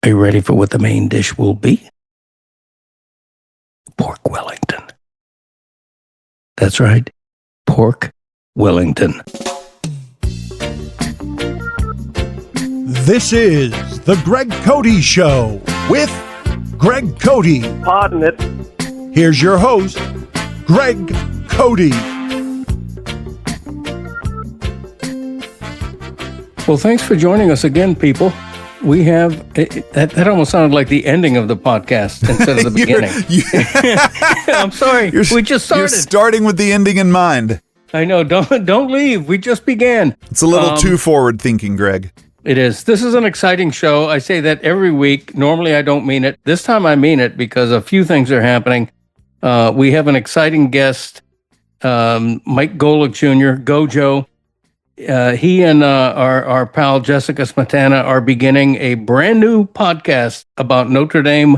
Are you ready for what the main dish will be? Pork Wellington. That's right. Pork Wellington. This is the Greg Cote Show with Greg Cote. Pardon it. Here's your host, Greg Cote. Well, thanks for joining us again, people. We have, that almost sounded like the ending of the podcast instead of the beginning. I'm sorry, we just started. You're starting with the ending in mind. I know, don't leave, we just began. It's a little too forward thinking, Greg. It is. This is an exciting show. I say that every week. Normally I don't mean it. This time I mean it because a few things are happening. We have an exciting guest, Mike Golic Jr., Gojo. He and our pal Jessica Smetana are beginning a brand new podcast about Notre Dame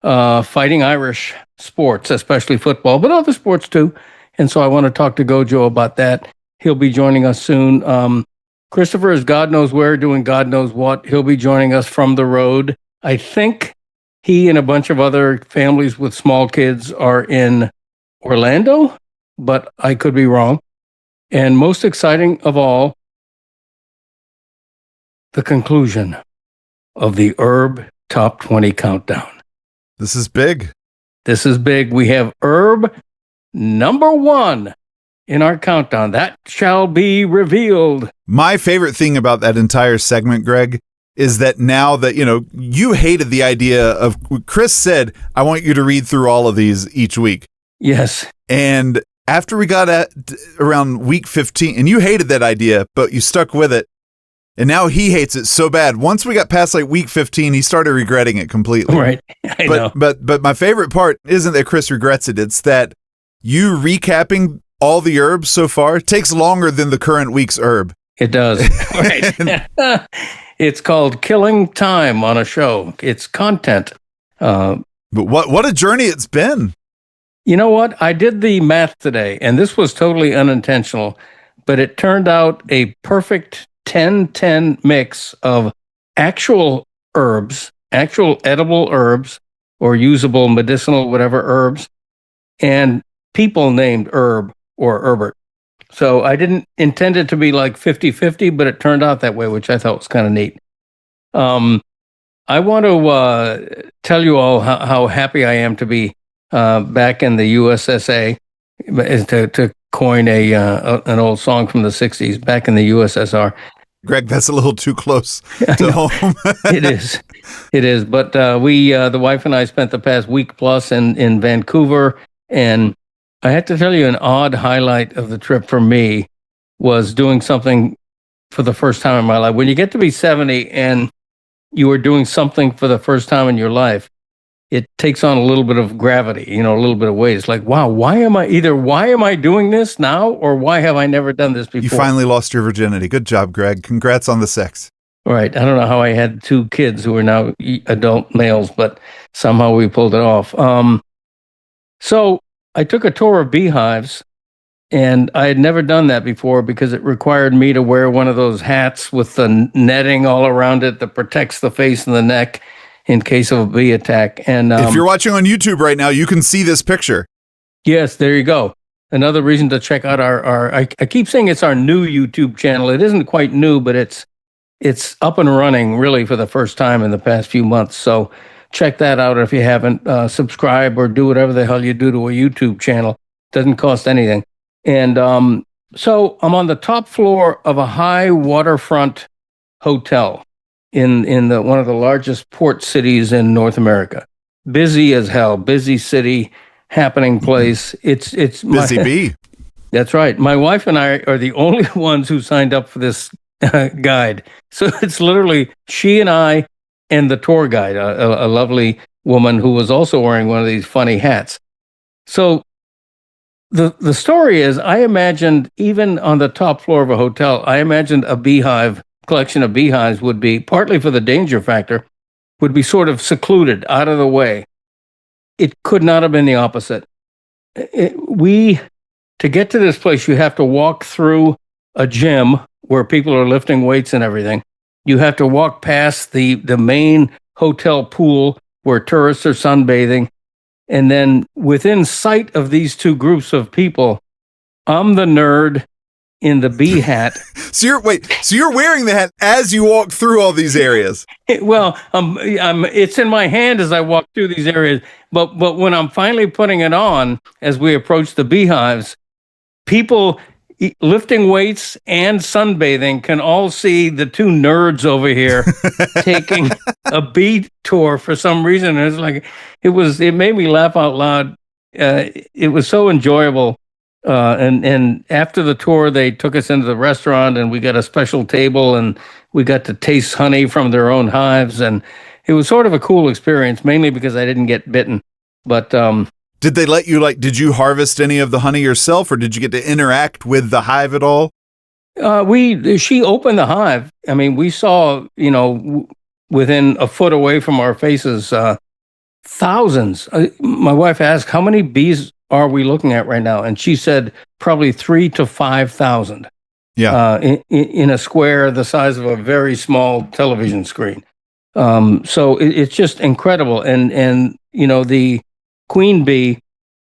fighting Irish sports, especially football, but other sports too. And so I want to talk to Gojo about that. He'll be joining us soon. Christopher is God knows where, doing God knows what. He'll be joining us from the road. I think he and a bunch of other families with small kids are in Orlando, but I could be wrong. And most exciting of all, the conclusion of the Herb Top 20 Countdown. This is big. This is big. We have Herb number 1 in our countdown. That shall be revealed. My favorite thing about that entire segment, Greg, is that now that, you hated the idea of, Chris said, I want you to read through all of these each week. Yes. And after we got at around week 15, and you hated that idea, but you stuck with it, and now he hates it so bad. Once we got past like week 15, he started regretting it completely. Right. I know. But my favorite part isn't that Chris regrets it. It's that you recapping all the herbs so far takes longer than the current week's herb. It does. Right. It's called Killing Time on a show. It's content. But what a journey it's been. You know what? I did the math today, and this was totally unintentional, but it turned out a perfect 10-10 mix of actual herbs, actual edible herbs, or usable medicinal whatever herbs, and people named Herb or Herbert. So I didn't intend it to be like 50-50, but it turned out that way, which I thought was kind of neat. I want to tell you all how happy I am to be back in the USSA, to coin an old song from the 60s, back in the USSR. Greg, that's a little too close to home. It is. But the wife and I spent the past week plus in Vancouver, and I have to tell you, an odd highlight of the trip for me was doing something for the first time in my life. When you get to be 70 and you are doing something for the first time in your life, it takes on a little bit of gravity, a little bit of weight. It's like, wow, why am I doing this now, or why have I never done this before? You finally lost your virginity. Good job, Greg. Congrats on the sex. Right. I don't know how I had 2 kids who are now adult males, but somehow we pulled it off. So I took a tour of beehives, and I had never done that before because it required me to wear one of those hats with the netting all around it that protects the face and the neck in case of a bee attack. And if you're watching on YouTube right now, you can see this picture. Yes, there you go. Another reason to check out I keep saying it's our new YouTube channel. It isn't quite new, but it's up and running really for the first time in the past few months. So check that out if you haven't. Subscribe or do whatever the hell you do to a YouTube channel. Doesn't cost anything. And so I'm on the top floor of a high waterfront hotel in one of the largest port cities in North America. Busy as hell, busy city, happening place. It's busy bee. That's right. My wife and I are the only ones who signed up for this guide. So it's literally she and I and the tour guide, a lovely woman who was also wearing one of these funny hats. So the story is, I imagined, even on the top floor of a hotel, I imagined a collection of beehives would be, partly for the danger factor, would be sort of secluded, out of the way. It could not have been the opposite. To get to this place, you have to walk through a gym where people are lifting weights and everything. You have to walk past the main hotel pool where tourists are sunbathing. And then within sight of these two groups of people, I'm the nerd in the bee hat. So you're wearing the hat as you walk through all these areas. Well, it's in my hand as I walk through these areas. But when I'm finally putting it on, as we approach the beehives, people lifting weights and sunbathing can all see the two nerds over here taking a bee tour for some reason. And it's like, it made me laugh out loud. It was so enjoyable. And after the tour, they took us into the restaurant and we got a special table and we got to taste honey from their own hives. And it was sort of a cool experience, mainly because I didn't get bitten. But, did they let you, did you harvest any of the honey yourself, or did you get to interact with the hive at all? She opened the hive. I mean, we saw, within a foot away from our faces, thousands. My wife asked, how many bees are we looking at right now? And she said probably 3,000 to 5,000. Yeah. In a square the size of a very small television screen. So it's just incredible. And the queen bee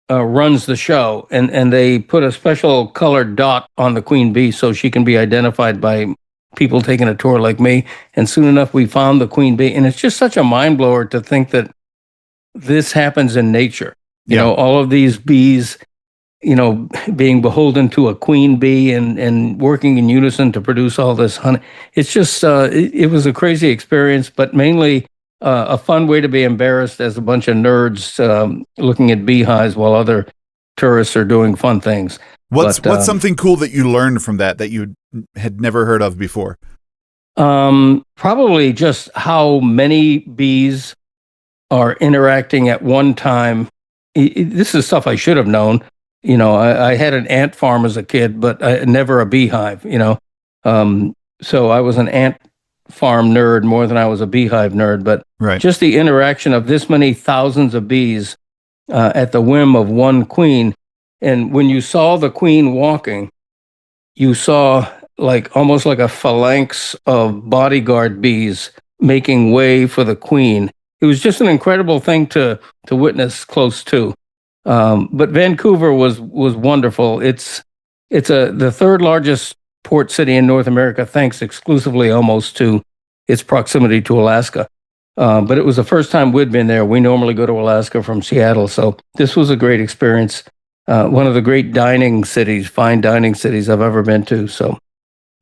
runs the show, and they put a special colored dot on the queen bee so she can be identified by people taking a tour like me. And soon enough, we found the queen bee. And it's just such a mind blower to think that this happens in nature. You know, all of these bees, being beholden to a queen bee and working in unison to produce all this honey. It's just, it was a crazy experience, but mainly a fun way to be embarrassed as a bunch of nerds looking at beehives while other tourists are doing fun things. What's something cool that you learned from that you had never heard of before? Probably just how many bees are interacting at one time. This is stuff I should have known. I had an ant farm as a kid, but never a beehive, so I was an ant farm nerd more than I was a beehive nerd, but just the interaction of this many thousands of bees at the whim of one queen. And when you saw the queen walking, you saw almost like a phalanx of bodyguard bees making way for the queen. It was just an incredible thing to witness close to. But Vancouver was wonderful. It's the third largest port city in North America, thanks exclusively almost to its proximity to Alaska. But it was the first time we'd been there. We normally go to Alaska from Seattle, so this was a great experience. One of the great fine dining cities I've ever been to. So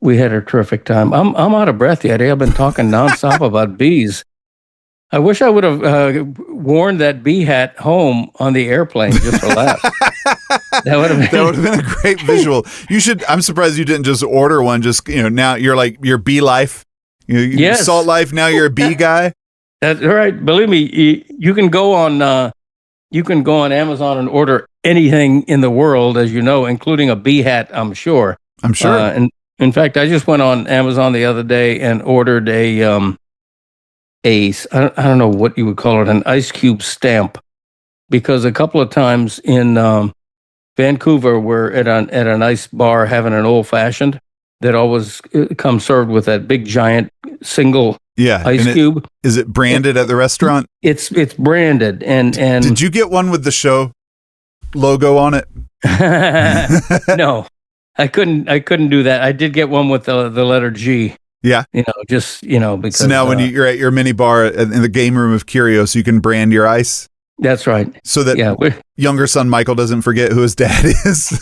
we had a terrific time. I'm out of breath, Yeti. I've been talking nonstop about bees. I wish I would have worn that bee hat home on the airplane just for laughs. That would have been a great visual. You should. I'm surprised you didn't just order one. Just now you're your bee life. Yes. Salt life. Now you're a bee guy. That's right. Believe me, you can go on Amazon and order anything in the world, as you know, including a bee hat. I'm sure. And in fact, I just went on Amazon the other day and ordered I don't know what you would call it, an ice cube stamp, because a couple of times in Vancouver, we're at a nice bar having an old fashioned that always comes served with that big giant single ice cube. Is it branded at the restaurant? It's branded and did you get one with the show logo on it? No, I couldn't do that. I did get one with the letter G. Yeah. Because so now when you're at your mini bar in the game room of Curios, you can brand your ice. That's right. So that younger son Michael doesn't forget who his dad is.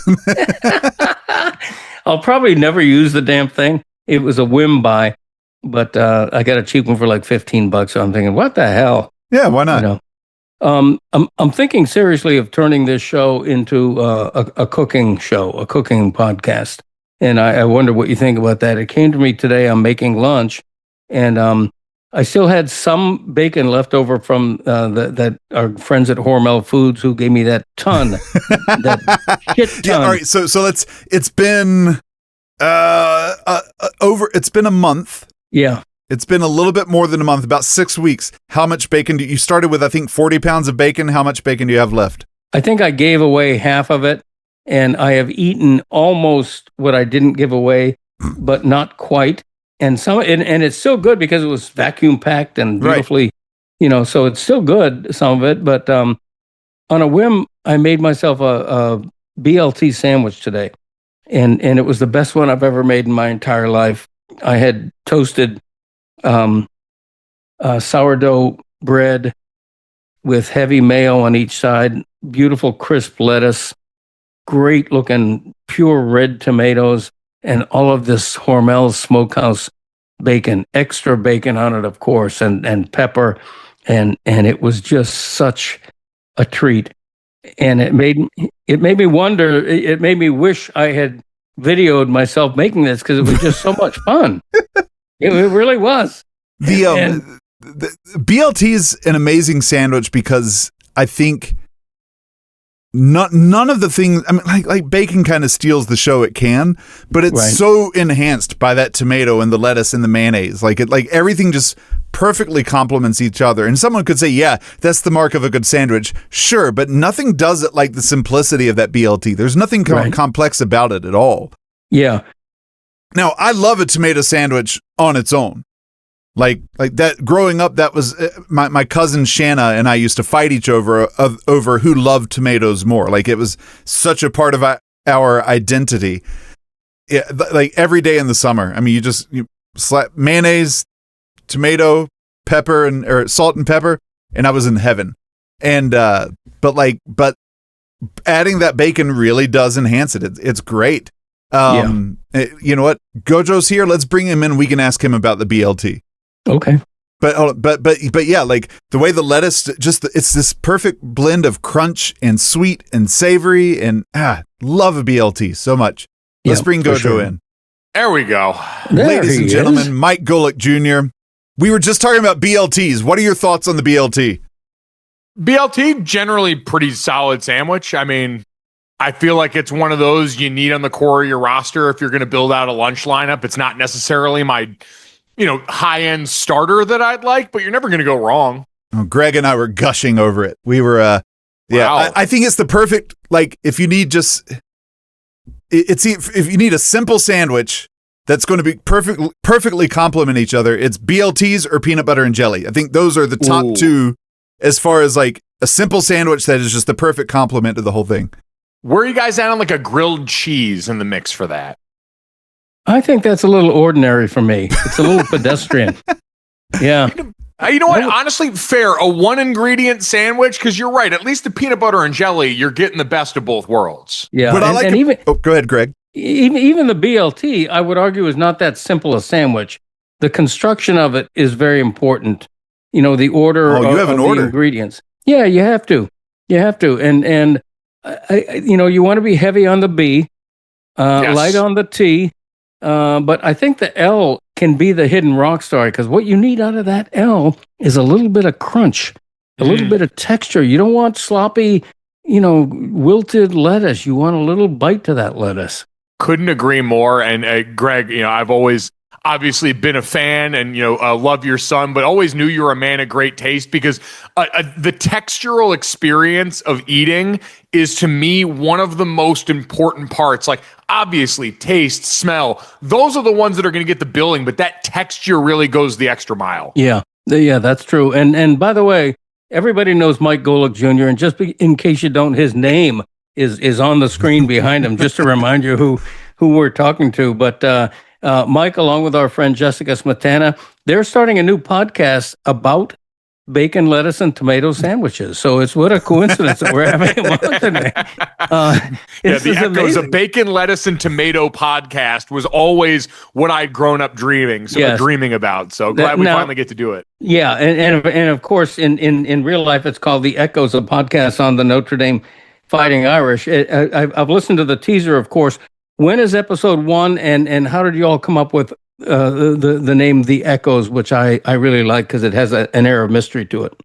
I'll probably never use the damn thing. It was a whim buy, but I got a cheap one for like $15. So I'm thinking, what the hell? Yeah, why not? I'm thinking seriously of turning this show into a cooking show, a cooking podcast. And I wonder what you think about that. It came to me today. I'm making lunch, and I still had some bacon left over from that our friends at Hormel Foods who gave me that ton, that shit ton. Yeah, all right. So it's been it's been a month. Yeah. It's been a little bit more than a month, about 6 weeks. How much bacon you started with? I think 40 pounds of bacon. How much bacon do you have left? I think I gave away half of it. And I have eaten almost what I didn't give away, but not quite. And it's still good because it was vacuum packed and beautifully So it's still good, some of it, but on a whim, I made myself a BLT sandwich today, and it was the best one I've ever made in my entire life. I had toasted sourdough bread with heavy mayo on each side, beautiful crisp lettuce, great looking pure red tomatoes, and all of this Hormel's Smokehouse bacon, extra bacon on it, of course, and pepper, and it was just such a treat. And it made me wonder. It made me wish I had videoed myself making this, because it was just so much fun. It really was. The BLT is an amazing sandwich because I think none of the things, I mean, like bacon kind of steals the show. It can, but it's so enhanced by that tomato and the lettuce and the mayonnaise. Like everything just perfectly complements each other. And someone could say, yeah, that's the mark of a good sandwich. Sure, but nothing does it like the simplicity of that BLT. There's nothing complex about it at all. Yeah. Now, I love a tomato sandwich on its own. Like that growing up, that was my cousin Shanna and I used to fight each over who loved tomatoes more. Like it was such a part of our identity. Yeah, like every day in the summer. I mean, you slap mayonnaise, tomato, pepper, or salt and pepper, and I was in heaven. And but adding that bacon really does enhance it. It's great. You know what? Gojo's here. Let's bring him in. We can ask him about the BLT. Okay. But yeah, like the way the lettuce it's this perfect blend of crunch and sweet and savory, and love a BLT so much. Let's bring Gojo in. There we go. Ladies and gentlemen, Mike Golic Jr. We were just talking about BLTs. What are your thoughts on the BLT? BLT, generally pretty solid sandwich. I mean, I feel like it's one of those you need on the core of your roster if you're going to build out a lunch lineup. It's not necessarily my high-end starter that I'd like, but you're never going to go wrong. Oh, Greg and I were gushing over it. We were, wow. I think it's the perfect, like, if you need if you need a simple sandwich that's going to be perfectly complement each other, it's BLTs or peanut butter and jelly. I think those are the top two as far as like a simple sandwich that is just the perfect complement to the whole thing. Where are you guys at on like a grilled cheese in the mix for that? I think that's a little ordinary for me. It's a little pedestrian. Yeah. You know what? Honestly, fair. A one ingredient sandwich, because you're right. At least the peanut butter and jelly, you're getting the best of both worlds. Yeah. But even go ahead, Greg. Even the BLT, I would argue, is not that simple a sandwich. The construction of it is very important. The order you have an order. The ingredients. Yeah, you have to. And you want to be heavy on the B, light on the T. But I think the L can be the hidden rock star, because what you need out of that L is a little bit of crunch, a little bit of texture. You don't want sloppy, wilted lettuce. You want a little bite to that lettuce. Couldn't agree more. And Greg, I've always obviously been a fan and, love your son, but always knew you were a man of great taste, because the textural experience of eating is, to me, one of the most important parts. Like, obviously, taste, smell, those are the ones that are going to get the billing, but that texture really goes the extra mile. Yeah, that's true. And by the way, everybody knows Mike Golic Jr., and just in case you don't, his name is on the screen behind him, just to remind you who we're talking to. But Mike, along with our friend Jessica Smetana, they're starting a new podcast about bacon, lettuce, and tomato sandwiches. So it's what a coincidence that we're having him on today. The Echoes, a bacon, lettuce, and tomato podcast was always what I'd grown up dreaming about. So glad we finally get to do it. Yeah, and of course, in real life, it's called the Echoes, a podcast on the Notre Dame Fighting Irish. I've listened to the teaser, of course. When is episode 1, and how did you all come up with the name The Echoes, which I really like because it has an air of mystery to it?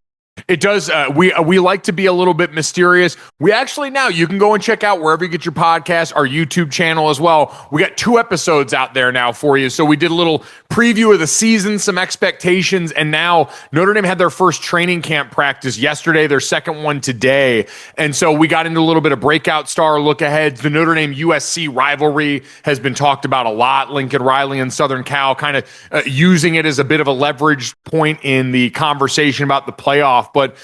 It does. We like to be a little bit mysterious. We actually now you can go and check out wherever you get your podcast, our YouTube channel as well. We got 2 episodes out there now for you. So we did a little preview of the season, some expectations, and now Notre Dame had their first training camp practice yesterday, their second one today. And so we got into a little bit of breakout star look ahead. The Notre Dame USC rivalry has been talked about a lot. Lincoln Riley and Southern Cal kind of using it as a bit of a leverage point in the conversation about the playoff. But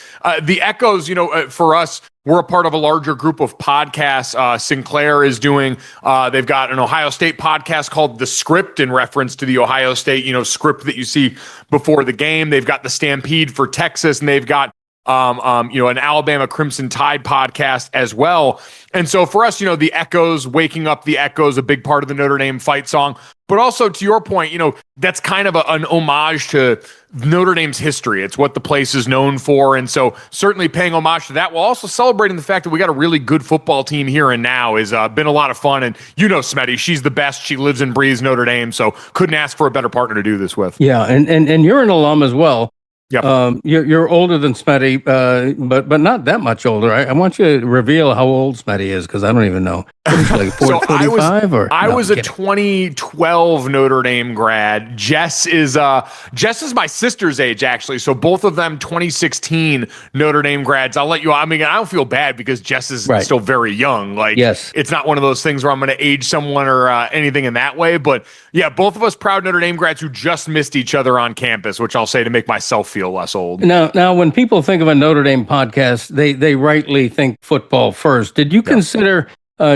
the echoes, for us, we're a part of a larger group of podcasts. Sinclair is doing, they've got an Ohio State podcast called The Script in reference to the Ohio State, script that you see before the game. They've got the Stampede for Texas, and they've got an Alabama Crimson Tide podcast as well. And so for us, the echoes, waking up the echoes, a big part of the Notre Dame fight song. But also to your point, that's kind of an homage to Notre Dame's history. It's what the place is known for. And so certainly paying homage to that while also celebrating the fact that we got a really good football team here and now has been a lot of fun. And Smetty, she's the best. She lives and breathes Notre Dame. So couldn't ask for a better partner to do this with. Yeah. And you're an alum as well. Yep. You're older than Smetty, but not that much older. I want you to reveal how old Smetty is, because I don't even know. Like 45 I was a 2012 Notre Dame grad. Jess is my sister's age, actually. So both of them 2016 Notre Dame grads. I'll let you. I don't feel bad because Jess is still very young. Like, yes, it's not one of those things where I'm going to age someone or anything in that way. But yeah, both of us proud Notre Dame grads who just missed each other on campus, which I'll say to make myself feel less old. Now, when people think of a Notre Dame podcast, they rightly think football first. Did you consider,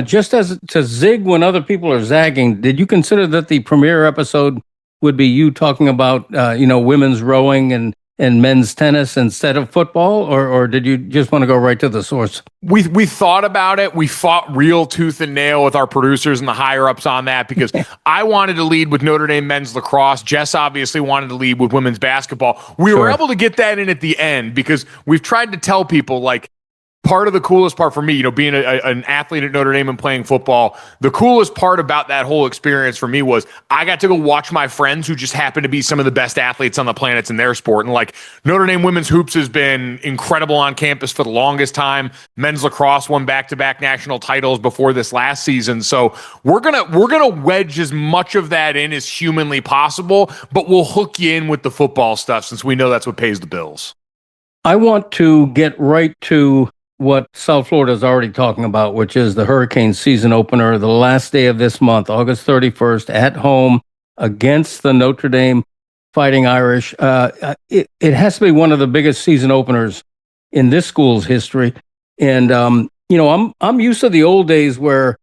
just as to zig when other people are zagging, did you consider that the premiere episode would be you talking about, women's rowing and men's tennis instead of football, or did you just want to go right to the source? We thought about it. We fought real tooth and nail with our producers and the higher ups on that because I wanted to lead with Notre Dame men's lacrosse. Jess obviously wanted to lead with women's basketball. We were able to get that in at the end because we've tried to tell people, like, part of the coolest part for me, being an athlete at Notre Dame and playing football, the coolest part about that whole experience for me was I got to go watch my friends who just happen to be some of the best athletes on the planet in their sport. And like, Notre Dame women's hoops has been incredible on campus for the longest time. Men's lacrosse won back-to-back national titles before this last season. So we're gonna wedge as much of that in as humanly possible, but we'll hook you in with the football stuff since we know that's what pays the bills. I want to get right to what South Florida is already talking about, which is the Hurricane season opener, the last day of this month, August 31st, at home against the Notre Dame Fighting Irish. It has to be one of the biggest season openers in this school's history. And, I'm used to the old days where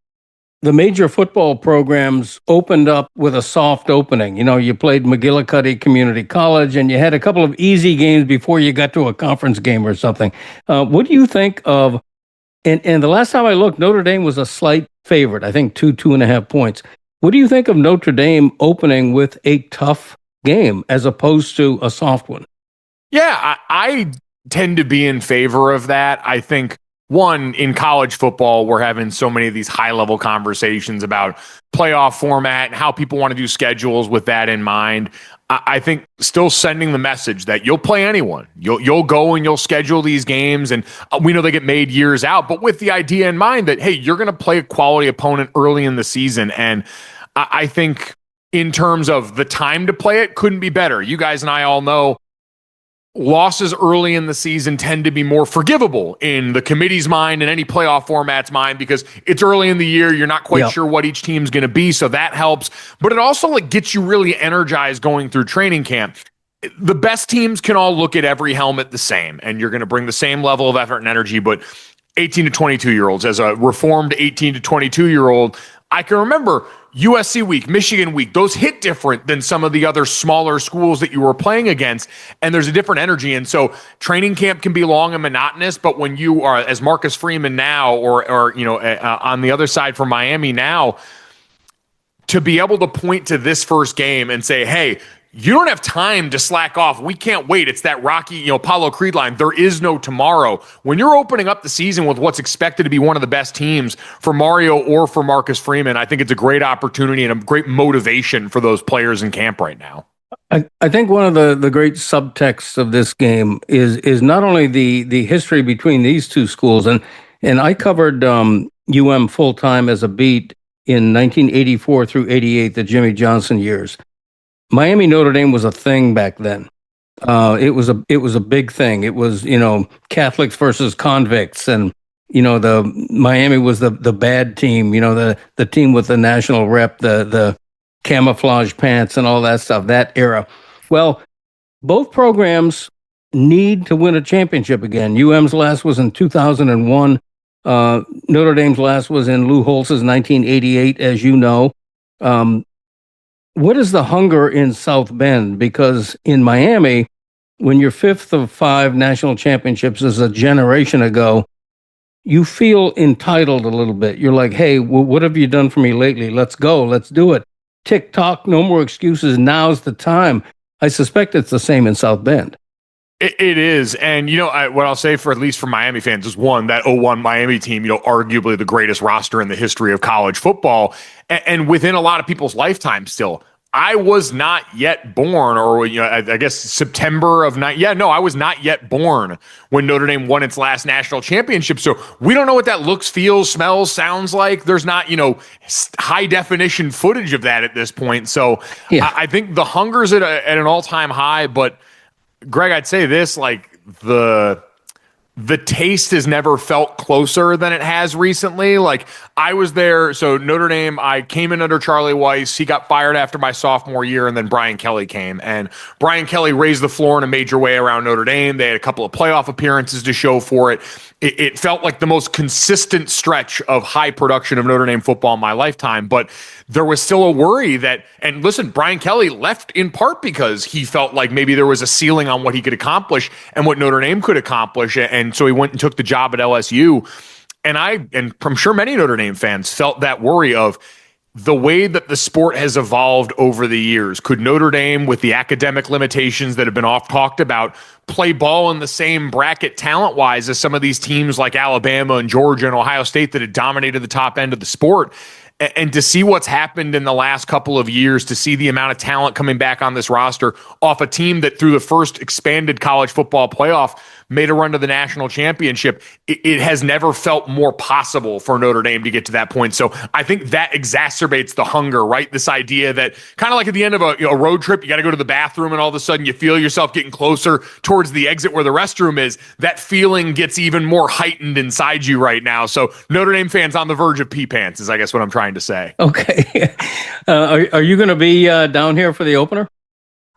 the major football programs opened up with a soft opening. You played McGillicuddy Community College, and you had a couple of easy games before you got to a conference game or something. What do you think of, and the last time I looked, Notre Dame was a slight favorite, I think 2.5 points. What do you think of Notre Dame opening with a tough game as opposed to a soft one? Yeah, I tend to be in favor of that. I think, one, in college football, we're having so many of these high-level conversations about playoff format and how people want to do schedules with that in mind. I think still sending the message that you'll play anyone. You'll go and you'll schedule these games, and we know they get made years out, but with the idea in mind that, hey, you're going to play a quality opponent early in the season. And I think in terms of the time to play it, couldn't be better. You guys and I all know losses early in the season tend to be more forgivable in the committee's mind and any playoff format's mind because it's early in the year. You're not quite sure what each team's going to be. So that helps, but it also gets you really energized going through training camp. The best teams can all look at every helmet the same, and you're going to bring the same level of effort and energy, but 18 to 22 year olds, as a reformed 18 to 22 year old, I can remember USC week, Michigan week, those hit different than some of the other smaller schools that you were playing against, and there's a different energy. And so training camp can be long and monotonous, but when you are, as Marcus Freeman now, or on the other side for Miami now, to be able to point to this first game and say, hey, you don't have time to slack off. We can't wait. It's that Rocky, Apollo Creed line. There is no tomorrow. When you're opening up the season with what's expected to be one of the best teams for Mario or for Marcus Freeman, I think it's a great opportunity and a great motivation for those players in camp right now. I think one of the great subtexts of this game is not only the history between these two schools, and I covered full time as a beat in 1984 through 88, the Jimmy Johnson years. Miami Notre Dame was a thing back then. It was a big thing. It was, Catholics versus convicts, and the Miami was the bad team. The team with the national rep, the camouflage pants and all that stuff. That era. Well, both programs need to win a championship again. UM's last was in 2001. Notre Dame's last was in Lou Holtz's 1988, as you know. Um, what is the hunger in South Bend? Because in Miami, when you're fifth of five national championships as a generation ago, you feel entitled a little bit. You're like, hey, what have you done for me lately? Let's go. Let's do it. Tick tock, no more excuses. Now's the time. I suspect it's the same in South Bend. It is. And, what I'll say for at least for Miami fans is one, that '01 Miami team, arguably the greatest roster in the history of college football. And within a lot of people's lifetime still. I was not yet born, or I guess September of I was not yet born when Notre Dame won its last national championship. So we don't know what that looks, feels, smells, sounds like. There's not high definition footage of that at this point. So yeah. I think the hunger's at an all time high. But Greg, I'd say this: like the taste has never felt closer than it has recently. Like I was there. So Notre Dame, I came in under Charlie Weiss. He got fired after my sophomore year, and then Brian Kelly came. And Brian Kelly raised the floor in a major way around Notre Dame. They had a couple of playoff appearances to show for it. It felt like the most consistent stretch of high production of Notre Dame football in my lifetime. But there was still a worry that, and listen, Brian Kelly left in part because he felt like maybe there was a ceiling on what he could accomplish and what Notre Dame could accomplish. And so he went and took the job at LSU. And I'm sure many Notre Dame fans felt that worry of the way that the sport has evolved over the years. Could Notre Dame, with the academic limitations that have been oft talked about, play ball in the same bracket talent-wise as some of these teams like Alabama and Georgia and Ohio State that had dominated the top end of the sport? And to see what's happened in the last couple of years, to see the amount of talent coming back on this roster off a team that through the first expanded college football playoff made a run to the national championship, it has never felt more possible for Notre Dame to get to that point. So I think that exacerbates the hunger, right? This idea that kind of like at the end of a road trip, you got to go to the bathroom and all of a sudden you feel yourself getting closer towards the exit where the restroom is. That feeling gets even more heightened inside you right now. So Notre Dame fans on the verge of pee pants is, I guess, what I'm trying to say. Okay. Are you going to be down here for the opener?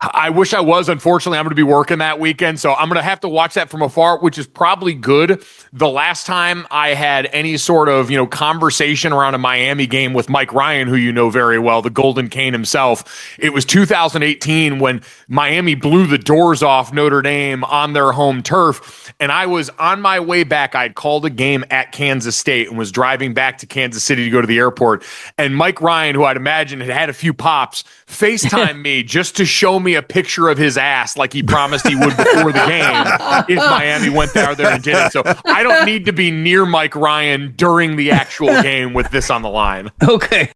I wish I was. Unfortunately, I'm going to be working that weekend, so I'm going to have to watch that from afar, which is probably good. The last time I had any sort of, conversation around a Miami game with Mike Ryan, who you know very well, the Golden Cane himself, it was 2018 when Miami blew the doors off Notre Dame on their home turf, and I was on my way back. I'd called a game at Kansas State and was driving back to Kansas City to go to the airport, and Mike Ryan, who I'd imagine had had a few pops, FaceTimed me just to show me a picture of his ass like he promised he would before the game if Miami went there and did it. So I don't need to be near Mike Ryan during the actual game with this on the line. Okay.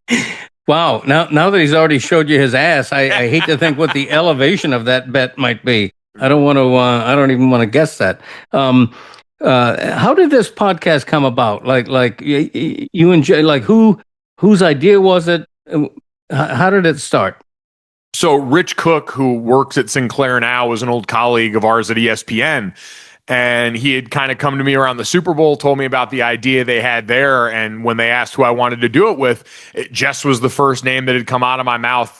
Wow. Now that he's already showed you his ass, I hate to think what the elevation of that bet might be. I don't want to. I don't even want to guess that. How did this podcast come about? Like you and Jay, like whose idea was it? How did it start? So Rich Cook, who works at Sinclair now, was an old colleague of ours at ESPN. And he had kind of come to me around the Super Bowl, told me about the idea they had there. And when they asked who I wanted to do it with, Jess was the first name that had come out of my mouth.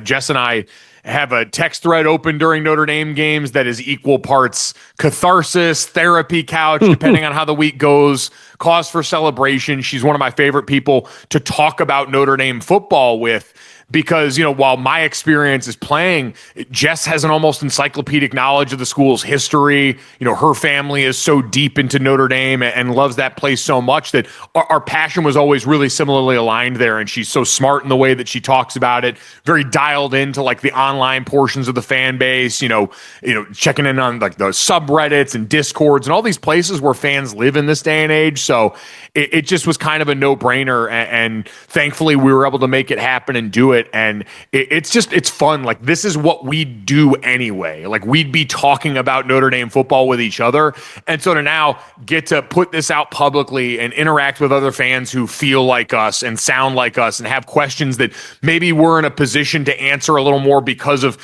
Jess and I have a text thread open during Notre Dame games that is equal parts catharsis, therapy couch, depending on how the week goes, cause for celebration. She's one of my favorite people to talk about Notre Dame football with. Because, while my experience is playing, Jess has an almost encyclopedic knowledge of the school's history. Her family is so deep into Notre Dame and loves that place so much that our passion was always really similarly aligned there. And she's so smart in the way that she talks about it, very dialed into like the online portions of the fan base, checking in on like the subreddits and discords and all these places where fans live in this day and age. So it just was kind of a no-brainer. And thankfully we were able to make it happen and do it. it. And it's fun. Like, this is what we do anyway. Like, we'd be talking about Notre Dame football with each other. And so to now get to put this out publicly and interact with other fans who feel like us and sound like us and have questions that maybe we're in a position to answer a little more because of,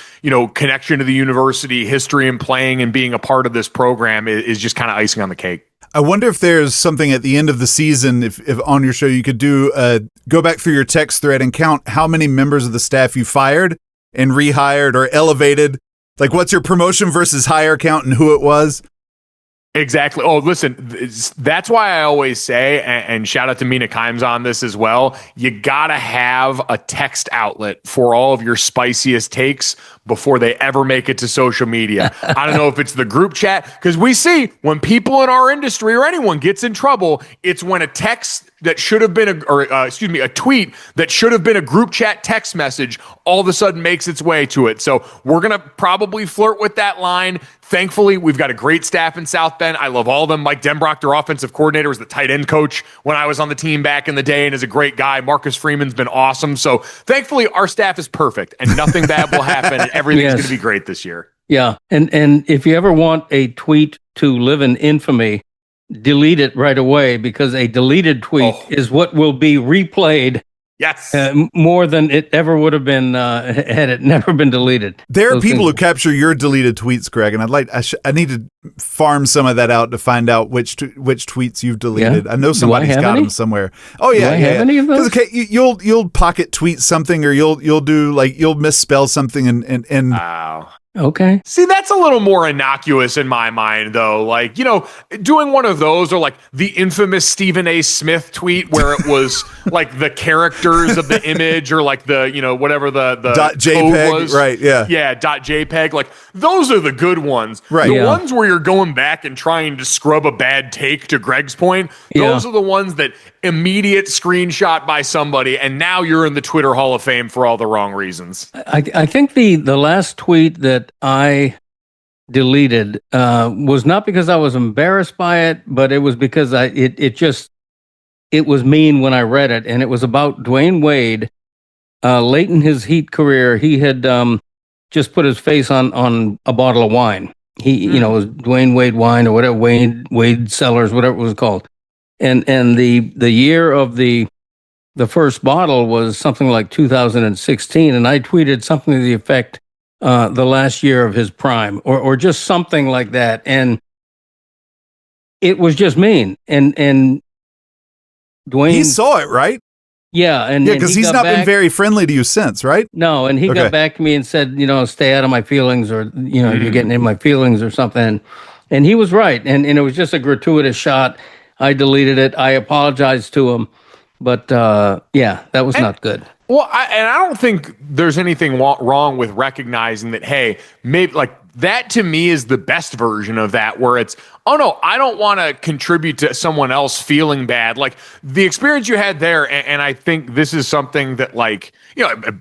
connection to the university, history, and playing and being a part of this program is just kind of icing on the cake. I wonder if there's something at the end of the season, if on your show you could do go back through your text thread and count how many members of the staff you fired and rehired or elevated. Like, what's your promotion versus hire count and who it was? Exactly. Oh, listen, that's why I always say, and shout out to Mina Kimes on this as well, you got to have a text outlet for all of your spiciest takes before they ever make it to social media. I don't know if it's the group chat, because we see when people in our industry or anyone gets in trouble, it's when a text that should have been a tweet that should have been a group chat text message all of a sudden makes its way to it. So we're going to probably flirt with that line. Thankfully, we've got a great staff in South Bend. I love all of them. Mike Denbrock, their offensive coordinator, was the tight end coach when I was on the team back in the day and is a great guy. Marcus Freeman's been awesome. So thankfully, our staff is perfect and nothing bad will happen and everything's going to be great this year. Yeah. And if you ever want a tweet to live in infamy, delete it right away, because a deleted tweet is what will be replayed. Yes. More than it ever would have been had it never been deleted. There are people who capture your deleted tweets, Greg, and I need to farm some of that out to find out which tweets you've deleted. Yeah. I know somebody's got them somewhere. Oh yeah, have any of those? Okay, you'll pocket tweet something, or you'll do, like, you'll misspell something and Wow. Okay. See, that's a little more innocuous in my mind, though. Like, doing one of those, or like the infamous Stephen A. Smith tweet where it was like the characters of the image, or like the, whatever the .jpg was. Right, yeah. Yeah, .jpg. Like, those are the good ones. Right. The ones where you're going back and trying to scrub a bad take, to Greg's point, those are the ones that immediate screenshot by somebody, and now you're in the Twitter Hall of Fame for all the wrong reasons. I think the last tweet that I deleted was not because I was embarrassed by it, but it was because it was mean when I read it, and it was about Dwayne Wade. Late in his Heat career, he had just put his face on a bottle of wine. It was Dwayne Wade wine, or whatever, Wade Cellars, whatever it was called. And the year of the first bottle was something like 2016, and I tweeted something to the effect, the last year of his prime, or just something like that. And it was just mean. And Dwayne, he saw it, right? Yeah, because he's not been very friendly to you since, right? No, and he got back to me and said, stay out of my feelings, or you're getting in my feelings or something. And he was right, and it was just a gratuitous shot. I deleted it. I apologized to him, but that was not good. Well, I don't think there's anything wrong with recognizing that, hey, maybe, like, that to me is the best version of that, where it's, oh no, I don't want to contribute to someone else feeling bad. Like, the experience you had there, and I think this is something that, like,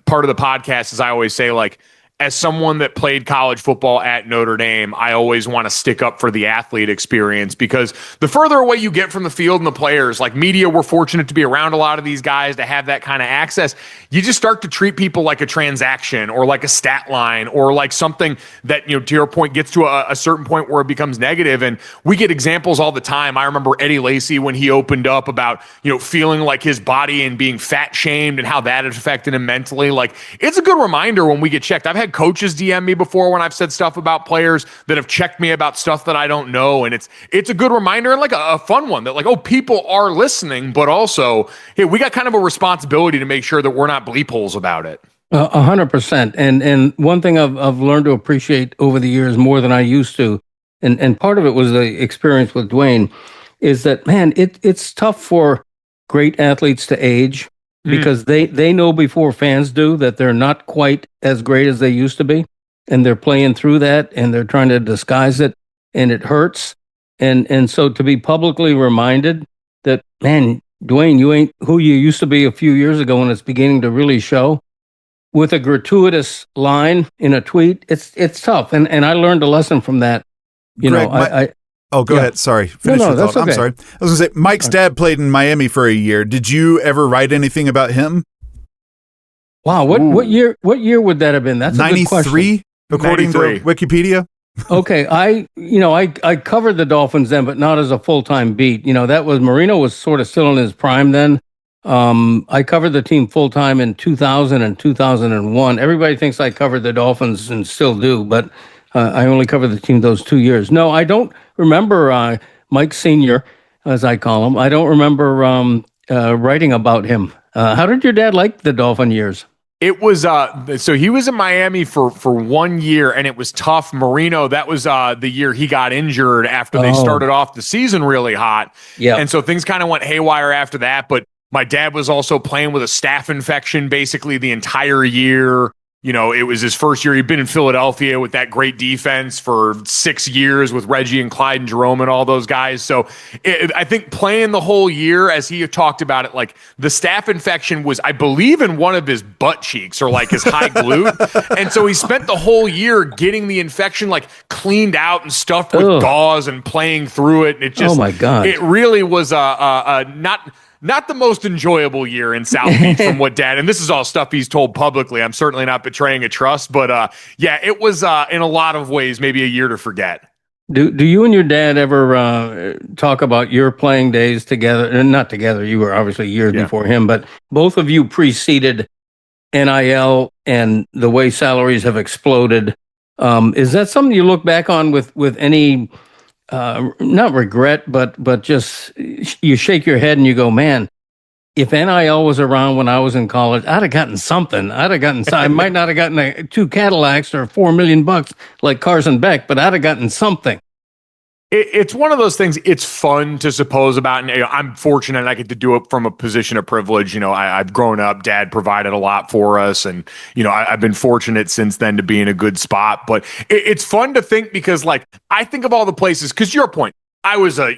part of the podcast is, I always say, like, as someone that played college football at Notre Dame, I always want to stick up for the athlete experience, because the further away you get from the field and the players, like media, we're fortunate to be around a lot of these guys to have that kind of access. You just start to treat people like a transaction, or like a stat line, or like something that, to your point, gets to a certain point where it becomes negative. And we get examples all the time. I remember Eddie Lacy, when he opened up about, feeling like his body and being fat shamed and how that had affected him mentally. Like, it's a good reminder when we get checked. I've had coaches DM me before when I've said stuff about players that have checked me about stuff that I don't know. And it's a good reminder, and like a fun one, that, like, oh, people are listening, but also, hey, we got kind of a responsibility to make sure that we're not bleep holes about it. 100%. And one thing I've learned to appreciate over the years more than I used to, and part of it was the experience with Dwayne, is that, man, it's tough for great athletes to age, because they know before fans do that they're not quite as great as they used to be, and they're playing through that, and they're trying to disguise it, and it hurts. And so to be publicly reminded that, man, Dwayne, you ain't who you used to be a few years ago, when it's beginning to really show, with a gratuitous line in a tweet, it's tough. And I learned a lesson from that. Greg, go ahead. Sorry. Finish your thought. Okay. I'm sorry. I was going to say, Mike's dad played in Miami for a year. Did you ever write anything about him? Wow. What year would that have been? That's a good question. 93, according 93. to Wikipedia. Okay, I covered the Dolphins then, but not as a full-time beat. That was Marino was sort of still in his prime then. I covered the team full-time in 2000 and 2001. Everybody thinks I covered the Dolphins and still do, but I only covered the team those 2 years. No, I don't remember Mike Sr., as I call him. I don't remember writing about him. How did your dad like the Dolphin years? It was so he was in Miami for 1 year, and it was tough. Marino, that was the year he got injured after they started off the season really hot. Yeah. And so things kind of went haywire after that. But my dad was also playing with a staph infection basically the entire year. It was his first year. He'd been in Philadelphia with that great defense for 6 years with Reggie and Clyde and Jerome and all those guys. So I think playing the whole year, as he talked about it, like the staph infection was, I believe, in one of his butt cheeks or like his high glute. And so he spent the whole year getting the infection like cleaned out and stuffed with gauze and playing through it. And it just, oh my God, it really was not the most enjoyable year in South Beach from what Dad, and this is all stuff he's told publicly. I'm certainly not betraying a trust, but yeah, it was in a lot of ways maybe a year to forget. Do you and your dad ever talk about your playing days together? And not together, you were obviously years before him, but both of you preceded NIL and the way salaries have exploded. Is that something you look back on with any not regret, but just you shake your head and you go, man, if NIL was around when I was in college, I'd have gotten something. I might not have gotten 2 Cadillacs or $4 million like Carson Beck, but I'd have gotten something. It's one of those things. It's fun to suppose about, and I'm fortunate I get to do it from a position of privilege. I've grown up. Dad provided a lot for us, and I've been fortunate since then to be in a good spot. But it's fun to think because, like, I think of all the places. Because your point, I was a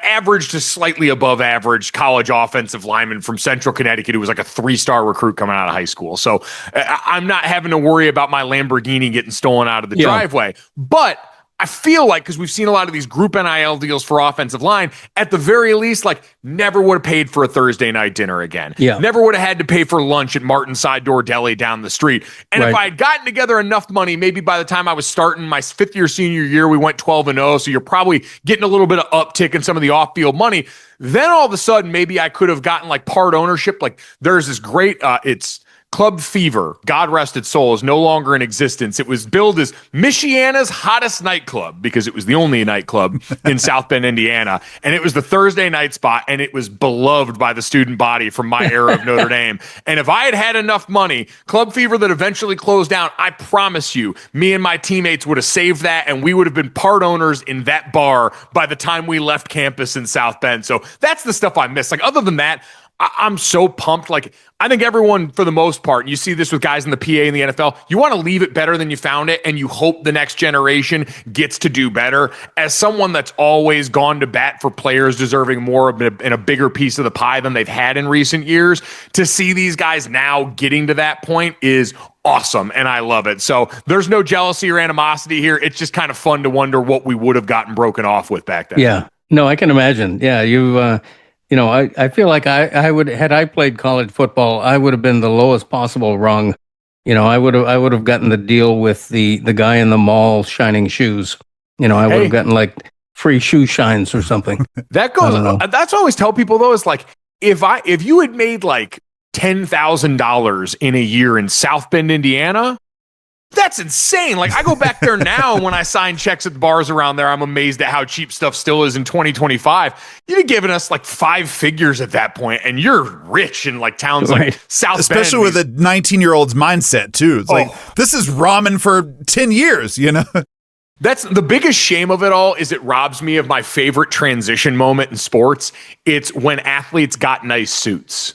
average to slightly above average college offensive lineman from Central Connecticut who was like a 3-star recruit coming out of high school. So I'm not having to worry about my Lamborghini getting stolen out of the driveway, but I feel like, because we've seen a lot of these group NIL deals for offensive line, at the very least, like, never would have paid for a Thursday night dinner again. Yeah. Never would have had to pay for lunch at Martin's Side Door Deli down the street. And if I had gotten together enough money, maybe by the time I was starting my 5th year senior year, we went 12-0. So you're probably getting a little bit of uptick in some of the off-field money. Then all of a sudden, maybe I could have gotten like part ownership. Like there's this great, it's Club Fever, God rest its soul, is no longer in existence. It was billed as Michiana's hottest nightclub because it was the only nightclub in South Bend, Indiana. And it was the Thursday night spot, and it was beloved by the student body from my era of Notre Dame. And if I had had enough money, Club Fever that eventually closed down, I promise you, me and my teammates would have saved that, and we would have been part owners in that bar by the time we left campus in South Bend. So that's the stuff I miss. Like, other than that, I'm so pumped. Like, I think everyone, for the most part, and you see this with guys in the PA and the NFL, you want to leave it better than you found it, and you hope the next generation gets to do better. As someone that's always gone to bat for players deserving more in a bigger piece of the pie than they've had in recent years, to see these guys now getting to that point is awesome, and I love it. So there's no jealousy or animosity here. It's just kind of fun to wonder what we would have gotten broken off with back then. Yeah. No, I can imagine. Yeah, I feel like I would, had I played college football, I would have been the lowest possible rung. I would have gotten the deal with the guy in the mall shining shoes. I would have gotten like free shoe shines or something. That goes. That's what I always tell people though, is like, if you had made like $10,000 in a year in South Bend, Indiana, that's insane. Like, I go back there now, when I sign checks at the bars around there, I'm amazed at how cheap stuff still is in 2025. You'd have given us like 5 figures at that point, and you're rich in like towns like South Bend. Especially with a 19-year-old's mindset, too. It's like, this is ramen for 10 years, That's the biggest shame of it all, is it robs me of my favorite transition moment in sports. It's when athletes got nice suits.